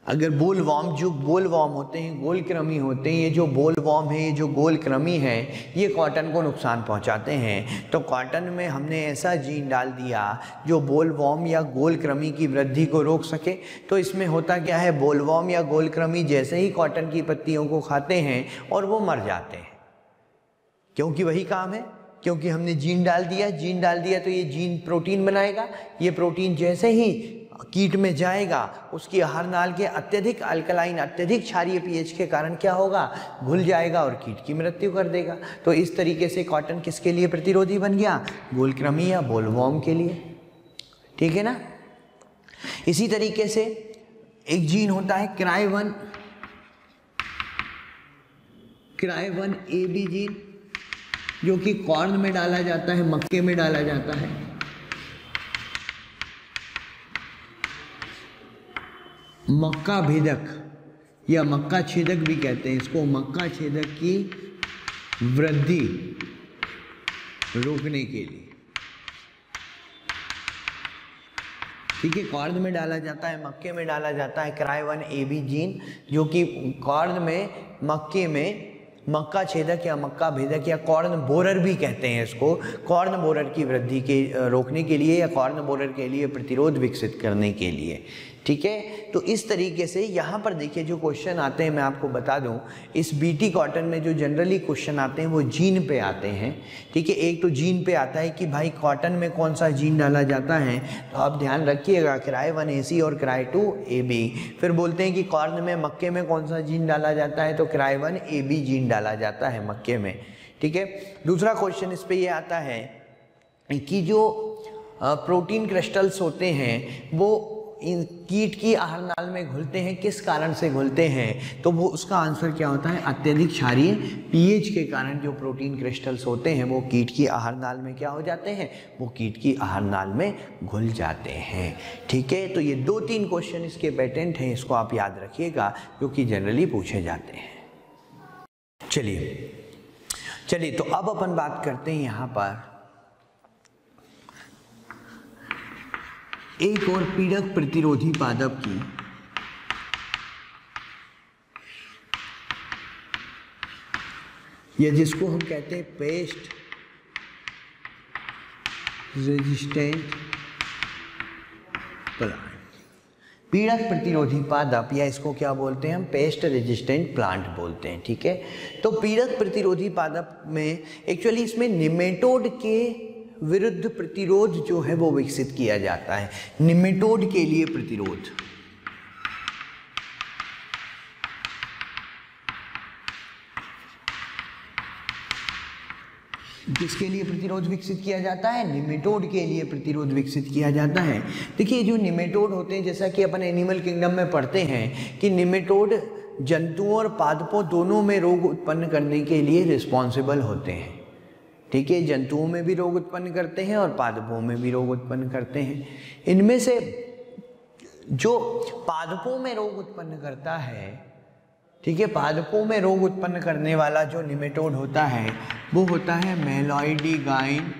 अगर बोलवॉर्म, जो बोलवॉर्म होते हैं, गोलकृमि होते हैं, ये जो बोलवॉर्म है, ये जो गोलकृमि है, ये कॉटन को नुकसान पहुंचाते हैं। तो कॉटन में हमने ऐसा जीन डाल दिया जो बोलवॉर्म या गोलकृमि की वृद्धि को रोक सके। तो इसमें होता क्या है, बोलवॉर्म या गोलकृमि जैसे ही कॉटन की पत्तियों को खाते हैं और वो मर जाते हैं। क्योंकि वही काम है, क्योंकि हमने जीन डाल दिया तो ये जीन प्रोटीन बनाएगा। ये प्रोटीन जैसे ही कीट में जाएगा उसकी आहार नाल के अत्यधिक अल्कलाइन, अत्यधिक क्षारीय पीएच के कारण क्या होगा, घुल जाएगा और कीट की मृत्यु कर देगा। तो इस तरीके से कॉटन किसके लिए प्रतिरोधी बन गया, गोलकृमि या बोलवॉर्म के लिए, ठीक है ना। इसी तरीके से एक जीन होता है क्राई 1 AB जीन, जो कि कॉर्न में डाला जाता है, मक्के में डाला जाता है। मक्का भेदक या मक्का छेदक भी कहते हैं इसको, मक्का छेदक की वृद्धि रोकने के लिए, ठीक है। कॉर्न में डाला जाता है, मक्के में डाला जाता है क्राई 1 AB जीन, जो कि कॉर्न में, मक्के में मक्का छेदक या मक्का भेदक या कॉर्न बोरर भी कहते हैं इसको, कॉर्न बोरर की वृद्धि के रोकने के लिए या कॉर्न बोरर के लिए प्रतिरोध विकसित करने के लिए, ठीक है। तो इस तरीके से यहाँ पर देखिए जो क्वेश्चन आते हैं मैं आपको बता दूँ, इस बीटी कॉटन में जो जनरली क्वेश्चन आते हैं वो जीन पे आते हैं, ठीक है। एक तो जीन पे आता है कि भाई कॉटन में कौन सा जीन डाला जाता है, तो आप ध्यान रखिएगा क्राई 1 AC और क्राई 2 AB। फिर बोलते हैं कि कॉर्न में, मक्के में कौन सा जीन डाला जाता है, तो क्राई 1 AB जीन डाला जाता है मक्के में, ठीक है। दूसरा क्वेश्चन इस पे ये आता है कि जो प्रोटीन क्रिस्टल्स होते हैं वो इन कीट की आहार नाल में घुलते हैं, किस कारण से घुलते हैं, तो वो उसका आंसर क्या होता है, अत्यधिक क्षारीय पीएच के कारण जो प्रोटीन क्रिस्टल्स होते हैं वो कीट की आहार नाल में क्या हो जाते हैं, वो कीट की आहार नाल में घुल जाते हैं, ठीक है। तो ये 2-3 क्वेश्चन इसके पेटेंट हैं, इसको आप याद रखिएगा, जो कि जनरली पूछे जाते हैं। चलिए तो अब अपन बात करते हैं यहाँ पर एक और पीड़क प्रतिरोधी पादप की, या जिसको हम कहते हैं पेस्ट रेजिस्टेंट प्लांट। पीड़क प्रतिरोधी पादप, या इसको क्या बोलते हैं हम, पेस्ट रेजिस्टेंट प्लांट बोलते हैं, ठीक है। तो पीड़क प्रतिरोधी पादप में एक्चुअली इसमें निमेटोड के विरुद्ध प्रतिरोध जो है वो विकसित किया जाता है, निमेटोड के लिए प्रतिरोध। किसके लिए प्रतिरोध विकसित किया जाता है, निमेटोड के लिए प्रतिरोध विकसित किया जाता है। देखिए जो निमेटोड होते हैं, जैसा कि अपन एनिमल किंगडम में पढ़ते हैं कि निमेटोड जंतुओं और पादपों दोनों में रोग उत्पन्न करने के लिए रिस्पॉन्सिबल होते हैं, ठीक है। जंतुओं में भी रोग उत्पन्न करते हैं और पादपों में भी रोग उत्पन्न करते हैं। इनमें से जो पादपों में रोग उत्पन्न करता है, ठीक है, पादपों में रोग उत्पन्न करने वाला जो निमेटोड होता है वो होता है मेलॉइडीगाइन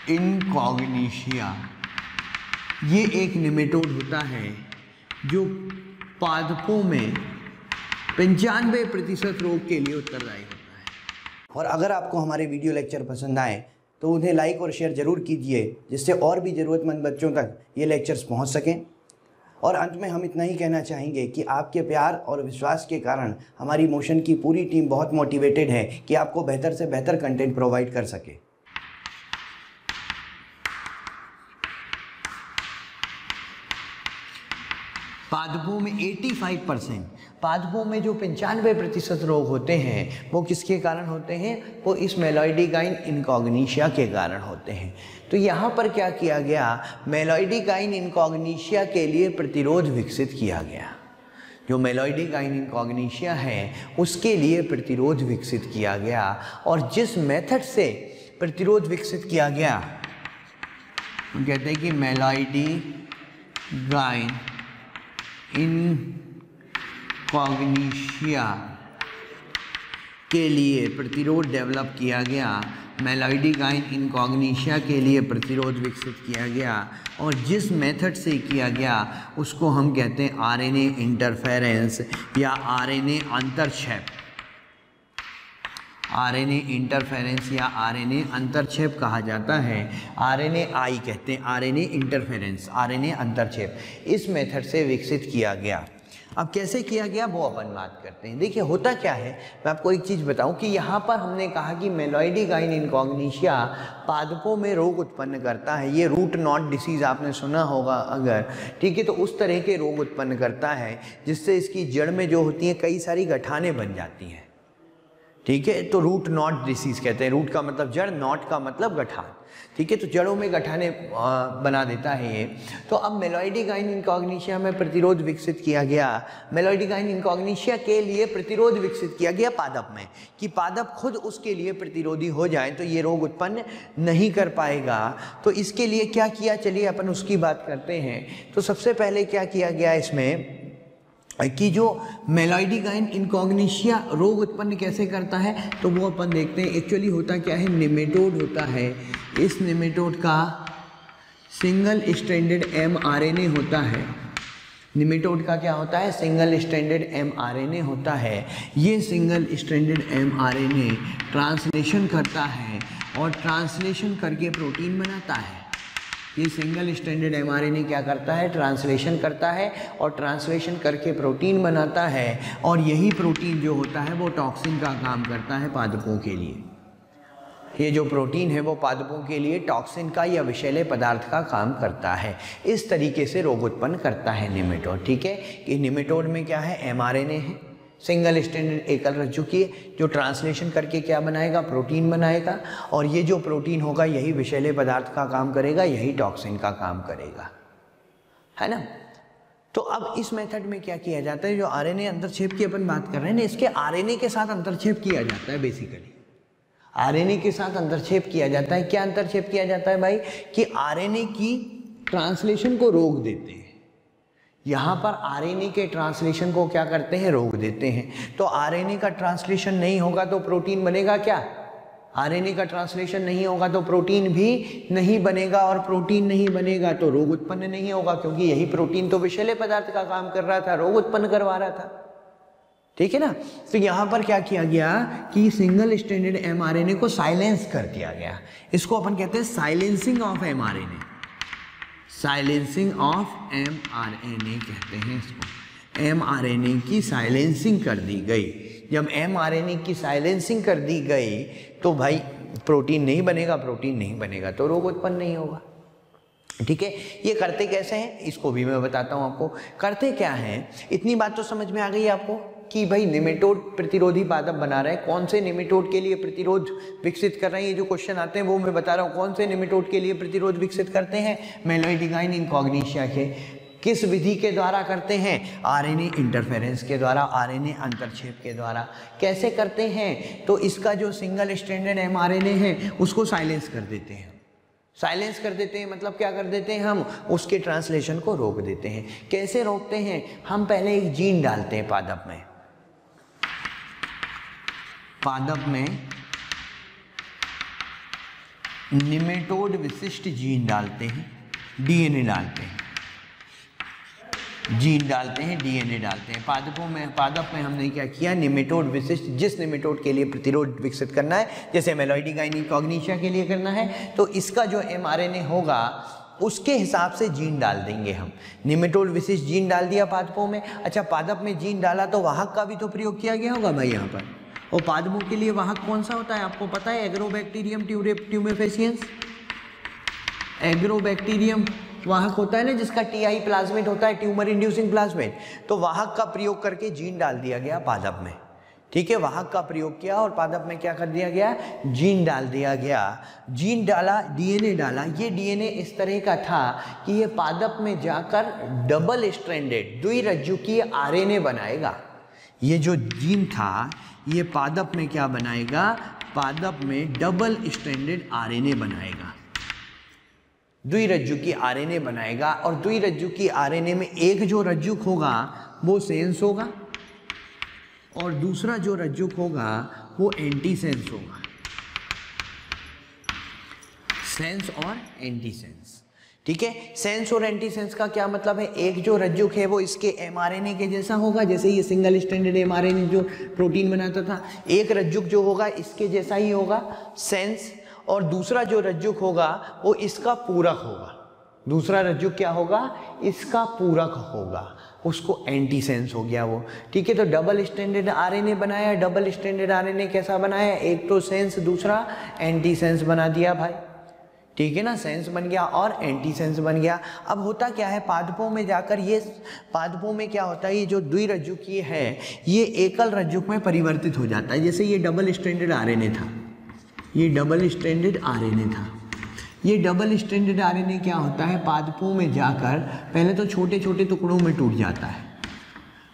इनकॉग्निशिया। ये एक निमेटोड होता है जो पादपों में 95% रोग के लिए उत्तरदायी होता है। और अगर आपको हमारे वीडियो लेक्चर पसंद आए तो उन्हें लाइक और शेयर ज़रूर कीजिए, जिससे और भी ज़रूरतमंद बच्चों तक ये लेक्चर्स पहुंच सकें। और अंत में हम इतना ही कहना चाहेंगे कि आपके प्यार और विश्वास के कारण हमारी मोशन की पूरी टीम बहुत मोटिवेटेड है कि आपको बेहतर से बेहतर कंटेंट प्रोवाइड कर सके। पादपों में 85%, पादपों में जो 95% रोग होते हैं वो किसके कारण होते हैं, वो इस मेलॉइडीगाइन इनकॉग्निशिया के कारण होते हैं। तो यहाँ पर क्या किया गया, मेलॉइडीगाइन इनकॉग्निशिया के लिए प्रतिरोध विकसित किया गया। जो मेलॉइडीगाइन इनकॉग्निशिया है उसके लिए प्रतिरोध विकसित किया गया, और जिस मेथड से प्रतिरोध विकसित किया गया हम कहते हैं कि मेलॉइडीगाइन इनकॉग्निशिया के लिए प्रतिरोध डेवलप किया गया, मेलॉइडीगाइन इनकॉग्निशिया के लिए प्रतिरोध विकसित किया गया, और जिस मेथड से किया गया उसको हम कहते हैं आरएनए इंटरफेरेंस या आरएनए अंतरक्षेप। आरएनए इंटरफेरेंस या आरएनए अंतरक्षेप कहा जाता है, आरएनए कहते हैं, आरएनए इंटरफेरेंस, आरएनए अंतरक्षेप। इस मेथड से विकसित किया गया। अब कैसे किया गया वो अपन बात करते हैं। देखिए होता क्या है, मैं आपको एक चीज़ बताऊं कि यहाँ पर हमने कहा कि मेलॉइडी गाइन इनकॉग्निशिया पादपों में रोग उत्पन्न करता है। ये रूट नॉट डिसीज़ आपने सुना होगा अगर, ठीक है, तो उस तरह के रोग उत्पन्न करता है जिससे इसकी जड़ में जो होती हैं कई सारी गठानें बन जाती हैं, ठीक है। तो रूट नॉट डिसीज़ कहते हैं, रूट का मतलब जड़, नॉट का मतलब गठान, ठीक है। तो जड़ों में गठाने बना देता है ये। तो अब मेलॉइडी गाइन इनकॉग्निशिया में प्रतिरोध विकसित किया गया। मेलॉइडी गाइन इनकॉग्निशिया के लिए प्रतिरोध विकसित किया गया पादप में, कि पादप खुद उसके लिए प्रतिरोधी हो जाए तो ये रोग उत्पन्न नहीं कर पाएगा। तो इसके लिए क्या किया, चलिए अपन उसकी बात करते हैं। तो सबसे पहले क्या किया गया इसमें कि जो मेलॉइडी गाइन इनकॉग्निशिया रोग उत्पन्न कैसे करता है, तो वो अपन देखते हैं। एक्चुअली होता क्या है, निमेटोड होता है, इस निमेटोड का सिंगल स्ट्रैंडेड mRNA होता है। निमेटोड का क्या होता है, सिंगल स्ट्रैंडेड mRNA होता है। ये सिंगल स्ट्रैंडेड mRNA ट्रांसलेशन करता है और ट्रांसलेशन करके प्रोटीन बनाता है। ये सिंगल स्ट्रैंडेड mRNA क्या करता है, ट्रांसलेशन करता है और ट्रांसलेशन करके प्रोटीन बनाता है, और यही प्रोटीन जो होता है वो टॉक्सिन का काम करता है पादपों के लिए। ये जो प्रोटीन है वो पादपों के लिए टॉक्सिन का या विषैले पदार्थ का काम करता है। इस तरीके से रोग उत्पन्न करता है निमेटोड, ठीक है। कि निमेटोड में क्या है, mRNA है, सिंगल स्ट्रैंडेड एकल रज्जु की, जो ट्रांसलेशन करके क्या बनाएगा, प्रोटीन बनाएगा, और ये जो प्रोटीन होगा यही विषैले पदार्थ का काम करेगा, यही टॉक्सिन का काम करेगा, है ना। तो अब इस मेथड में क्या किया जाता है, जो आरएनए अंतरक्षेप की अपन बात कर रहे हैं ना, इसके आरएनए के साथ अंतरक्षेप किया जाता है। बेसिकली आरएनए के साथ अंतरक्षेप किया जाता है। क्या अंतरक्षेप किया जाता है भाई, कि आरएनए की ट्रांसलेशन को रोक देते हैं। यहाँ पर आरएनए के ट्रांसलेशन को क्या करते हैं, रोक देते हैं। तो आरएनए का ट्रांसलेशन नहीं होगा तो प्रोटीन बनेगा क्या, आरएनए का ट्रांसलेशन नहीं होगा तो प्रोटीन भी नहीं बनेगा, और प्रोटीन नहीं बनेगा तो रोग उत्पन्न नहीं होगा, क्योंकि यही प्रोटीन तो विषैले पदार्थ का काम कर रहा था, रोग उत्पन्न करवा रहा था, ठीक है ना। तो यहाँ पर क्या किया गया कि सिंगल स्ट्रैंडेड mRNA को साइलेंस कर दिया गया। इसको अपन कहते हैं silencing of mRNA, silencing of mRNA कहते हैं इसको। mRNA की साइलेंसिंग कर दी गई। जब mRNA की साइलेंसिंग कर दी गई तो भाई प्रोटीन नहीं बनेगा, प्रोटीन नहीं बनेगा तो रोग उत्पन्न नहीं होगा, ठीक है। ये करते कैसे हैं इसको भी मैं बताता हूँ आपको। करते क्या हैं, इतनी बात तो समझ में आ गई आपको कि भाई निमेटोड प्रतिरोधी पादप बना रहे हैं। कौन से निमेटोड के लिए प्रतिरोध विकसित कर रहे हैं, ये जो क्वेश्चन आते हैं वो मैं बता रहा हूँ। कौन से निमेटोड के लिए प्रतिरोध विकसित करते हैं, मेलॉइडी गाइन इनकॉग्निशिया के। किस विधि के द्वारा करते हैं, आरएनए इंटरफेरेंस के द्वारा, आरएनए अंतरक्षेप के द्वारा। कैसे करते हैं, तो इसका जो सिंगल स्ट्रैंडेड mRNA है उसको साइलेंस कर देते हैं। साइलेंस कर देते हैं मतलब क्या कर देते हैं, हम उसके ट्रांसलेशन को रोक देते हैं। कैसे रोकते हैं, हम पहले एक जीन डालते हैं पादप में। पादप में निमेटोड विशिष्ट जीन डालते हैं, डीएनए डालते हैं, जीन डालते हैं, डीएनए डालते हैं। पादप में हमने क्या किया, निमेटोड विशिष्ट, जिस निमेटोड के लिए प्रतिरोध विकसित करना है, जैसे मेलॉइडी गाइन इनकॉग्निशिया के लिए करना है, तो इसका जो mRNA होगा उसके हिसाब से जीन डाल देंगे हम। निमेटोड विशिष्ट जीन डाल दिया पादपों में। अच्छा, पादप में जीन डाला तो वाहक का भी तो प्रयोग किया गया होगा भाई यहाँ पर। और पादपों के लिए वाहक कौन सा होता है आपको पता है, एग्रोबैक्टीरियम ट्यूमेफेसियंस। एग्रोबैक्टीरियम वाहक होता है ना, जिसका टीआई प्लाज्मेट होता है, ट्यूमर इंड्यूसिंग प्लाज्मेट। तो वाहक का प्रयोग करके जीन डाल दिया गया पादप में, ठीक है। वाहक का प्रयोग किया और पादप में क्या कर दिया गया, जीन डाल दिया गया। जीन डाला, डीएनए डाला। ये डीएनए इस तरह का था कि ये पादप में जाकर डबल स्ट्रैंडेड द्विरज्जु की आरएनए बनाएगा। ये जो जीन था ये पादप में क्या बनाएगा, पादप में डबल स्ट्रैंडेड आरएनए बनाएगा, द्विरज्जु की आरएनए बनाएगा। और द्विरज्जु की आरएनए में एक जो रज्जुक होगा वो सेंस होगा और दूसरा जो रज्जुक होगा वो एंटीसेंस होगा। सेंस और एंटीसेंस, ठीक है। सेंस और एंटीसेंस का क्या मतलब है, एक जो रज्जुक है वो इसके mRNA के जैसा होगा, जैसे ये सिंगल स्ट्रैंडेड mRNA जो प्रोटीन बनाता था, एक रज्जुक जो होगा इसके जैसा ही होगा, सेंस। और दूसरा जो रज्जुक होगा वो इसका पूरक होगा। दूसरा रज्जुक क्या होगा, इसका पूरक होगा। उसको एंटीसेंस हो गया वो, ठीक है। तो डबल स्टैंडर्ड आरएनए बनाया, डबल स्टैंडर्ड आरएनए कैसा बनाया, एक तो सेंस दूसरा एंटीसेंस बना दिया भाई, ठीक है ना, सेंस बन गया और एंटी सेंस बन गया। अब होता क्या है पादपों में जाकर, ये पादपों में क्या होता है, ये जो द्विरज्जुकीय है ये एकल रज्जुक में परिवर्तित हो जाता है। जैसे ये डबल स्टैंडर्ड आरएनए था, ये डबल स्टैंडर्ड आरएनए था, ये डबल स्टैंडर्ड आरएनए क्या होता है पादपों में जाकर पहले तो छोटे छोटे टुकड़ों में टूट जाता है,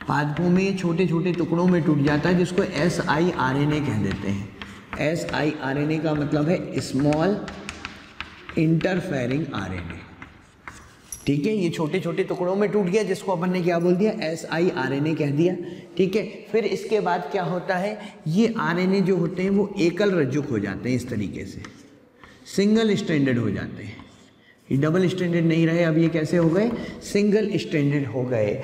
पादपों में छोटे छोटे टुकड़ों में टूट जाता है, जिसको siRNA कह देते हैं। siRNA का मतलब है स्मॉल इंटरफेरिंग आरएनए, ठीक है। ये छोटे छोटे टुकड़ों में टूट गया, जिसको अपन ने क्या बोल दिया, siRNA कह दिया, ठीक है। फिर इसके बाद क्या होता है, ये आरएनए जो होते हैं वो एकल रज्जुक हो जाते हैं, इस तरीके से सिंगल स्टैंडर्ड हो जाते हैं। ये डबल स्टैंडर्ड नहीं रहे, अब ये कैसे हो गए, सिंगल स्टैंडर्ड हो गए,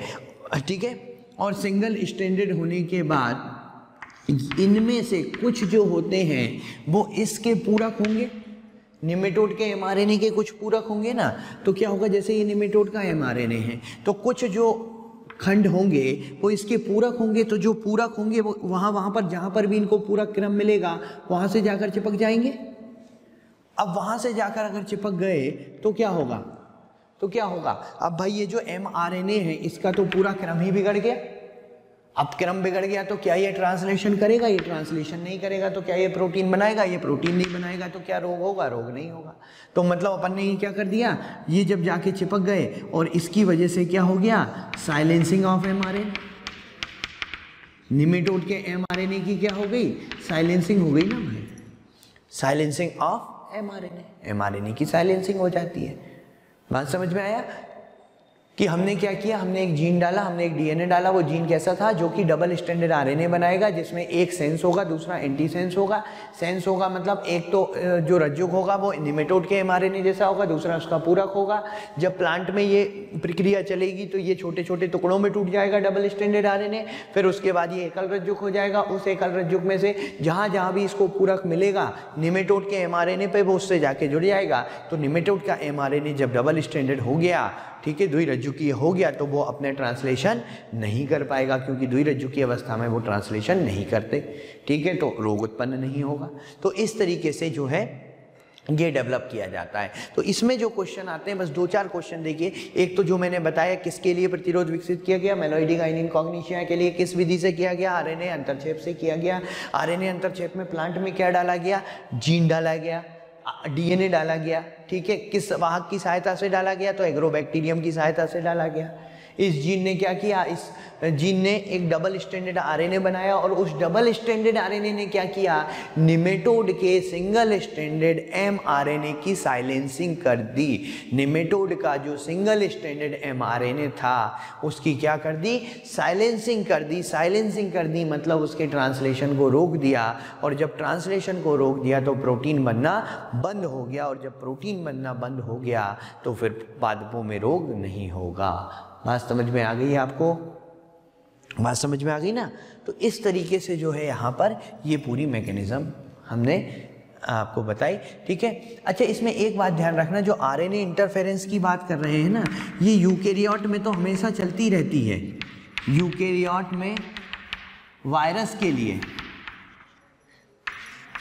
ठीक है। और सिंगल स्टैंडर्ड होने के बाद इनमें से कुछ जो होते हैं वो इसके पूरक होंगे, निमेटोड के एमआरएनए के कुछ पूरक होंगे ना। तो क्या होगा, जैसे ये निमेटोड का एमआरएनए है तो कुछ जो खंड होंगे वो इसके पूरक होंगे, तो जो पूरक होंगे वो वहाँ पर जहाँ पर भी इनको पूरक क्रम मिलेगा वहाँ से जाकर चिपक जाएंगे। अब वहाँ से जाकर अगर चिपक गए तो क्या होगा, अब भाई ये जो एमआरएनए है इसका तो पूरा क्रम ही बिगड़ गया। अब क्रम बिगड़ गया तो क्या ये ट्रांसलेशन करेगा, ये ट्रांसलेशन नहीं करेगा। तो क्या ये प्रोटीन बनाएगा, ये प्रोटीन नहीं बनाएगा। तो क्या रोग होगा, रोग नहीं होगा। तो मतलब अपन ने ये क्या कर दिया, ये जब जाके चिपक गए और इसकी वजह से क्या हो गया, साइलेंसिंग ऑफ एमआरएनए, निमेटोड के एमआरएनए की क्या हो गई, साइलेंसिंग हो गई ना भाई, साइलेंसिंग ऑफ एमआरएनए, एमआरएनए की साइलेंसिंग हो जाती है। बात समझ में आया कि हमने क्या किया, हमने एक जीन डाला, हमने एक डीएनए डाला। वो जीन कैसा था, जो कि डबल स्टैंडर्ड आरएनए बनाएगा, जिसमें एक सेंस होगा दूसरा एंटी सेंस होगा। सेंस होगा मतलब एक तो जो रज्जुक होगा वो निमेटोड के एमआरएनए जैसा होगा, दूसरा उसका पूरक होगा। जब प्लांट में ये प्रक्रिया चलेगी तो ये छोटे छोटे टुकड़ों में टूट जाएगा डबल स्टैंडर्ड आरएनए। फिर उसके बाद ये एकल रज्जुक हो जाएगा। उस एकल रज्जुक में से जहाँ जहाँ भी इसको पूरक मिलेगा निमेटोड के एमआरएनए पे, वो उससे जाके जुड़ जाएगा। तो निमेटोड का एमआरएनए जब डबल स्टैंडर्ड हो गया, ठीक है, द्विरज्जुकीय हो गया, तो वो अपने ट्रांसलेशन नहीं कर पाएगा, क्योंकि द्विरज्जुकीय अवस्था में वो ट्रांसलेशन नहीं करते, ठीक है। तो रोग उत्पन्न नहीं होगा। तो इस तरीके से जो है ये डेवलप किया जाता है। तो इसमें जो क्वेश्चन आते हैं, बस 2-4 क्वेश्चन देखिए। एक तो जो मैंने बताया किसके लिए प्रतिरोध विकसित किया गया, मेलोइडी गाइनिन कॉग्निशिया के लिए किस विधि से किया गया, आरएनए अंतरक्षेप से किया गया। आरएनए अंतरक्षेप में प्लांट में क्या डाला गया, जीन डाला गया, डीएनए डाला गया, ठीक है। किस वाहक की सहायता से डाला गया, तो एग्रोबैक्टीरियम की सहायता से डाला गया। इस जीन ने क्या किया, इस जीन ने एक डबल स्टैंडर्ड आरएनए बनाया, और उस डबल स्टैंडर्ड आरएनए ने क्या किया, निमेटोड के सिंगल स्टैंडर्ड एमआरएनए की साइलेंसिंग कर दी। निमेटोड का जो सिंगल स्टैंडर्ड एमआरएनए था उसकी क्या कर दी, साइलेंसिंग कर दी। साइलेंसिंग कर दी मतलब उसके ट्रांसलेशन को रोक दिया, और जब ट्रांसलेशन को रोक दिया तो प्रोटीन बनना बंद हो गया, और जब प्रोटीन बनना बंद हो गया तो फिर पादपों में रोग नहीं होगा। बात समझ में आ गई है आपको, बात समझ में आ गई ना। तो इस तरीके से जो है यहाँ पर ये पूरी मैकेनिज्म हमने आपको बताई, ठीक है। अच्छा, इसमें एक बात ध्यान रखना, जो आरएनए इंटरफेरेंस की बात कर रहे हैं ना, ये यूकेरियोट में तो हमेशा चलती रहती है। यूकेरियोट में वायरस के लिए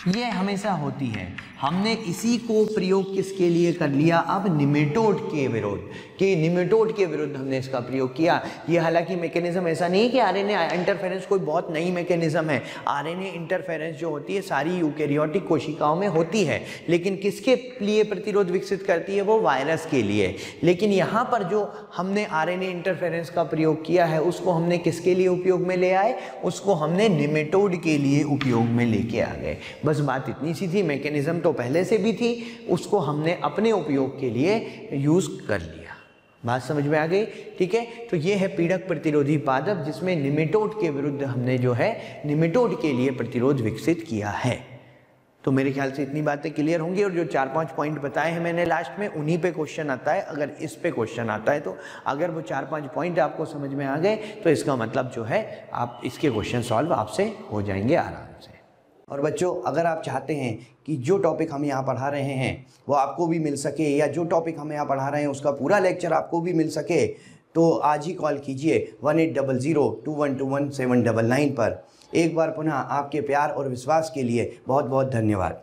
ये हमेशा होती है। हमने इसी को प्रयोग किसके लिए कर लिया, अब निमेटोड के विरुद्ध, कि निमेटोड के विरुद्ध हमने इसका प्रयोग किया। ये हालांकि मैकेनिज्म ऐसा नहीं है कि आरएनए इंटरफेरेंस कोई बहुत नई मैकेनिज्म है। आरएनए इंटरफेरेंस जो होती है सारी यूकेरियोटिक कोशिकाओं में होती है, लेकिन किसके लिए प्रतिरोध विकसित करती है, वो वायरस के लिए। लेकिन यहाँ पर जो हमने आरएनए इंटरफेरेंस का प्रयोग किया है उसको हमने किसके लिए उपयोग में ले आए, उसको हमने निमेटोड के लिए उपयोग में लेके आ गए। बस बात इतनी सी थी। मैकेनिज्म तो पहले से भी थी, उसको हमने अपने उपयोग के लिए यूज कर लिया। बात समझ में आ गई, ठीक है। तो ये है पीड़क प्रतिरोधी पादप, जिसमें निमेटोड के विरुद्ध हमने जो है निमेटोड के लिए प्रतिरोध विकसित किया है। तो मेरे ख्याल से इतनी बातें क्लियर होंगी, और जो 4-5 पॉइंट बताए हैं मैंने लास्ट में, उन्हीं पे क्वेश्चन आता है। अगर इस पे क्वेश्चन आता है तो अगर वो 4-5 पॉइंट आपको समझ में आ गए तो इसका मतलब जो है आप इसके क्वेश्चन सॉल्व आपसे हो जाएंगे आराम से। और बच्चों, अगर आप चाहते हैं कि जो टॉपिक हम यहाँ पढ़ा रहे हैं वो आपको भी मिल सके, या जो टॉपिक हम यहाँ पढ़ा रहे हैं उसका पूरा लेक्चर आपको भी मिल सके, तो आज ही कॉल कीजिए 18002121 799 पर। एक बार पुनः आपके प्यार और विश्वास के लिए बहुत बहुत धन्यवाद।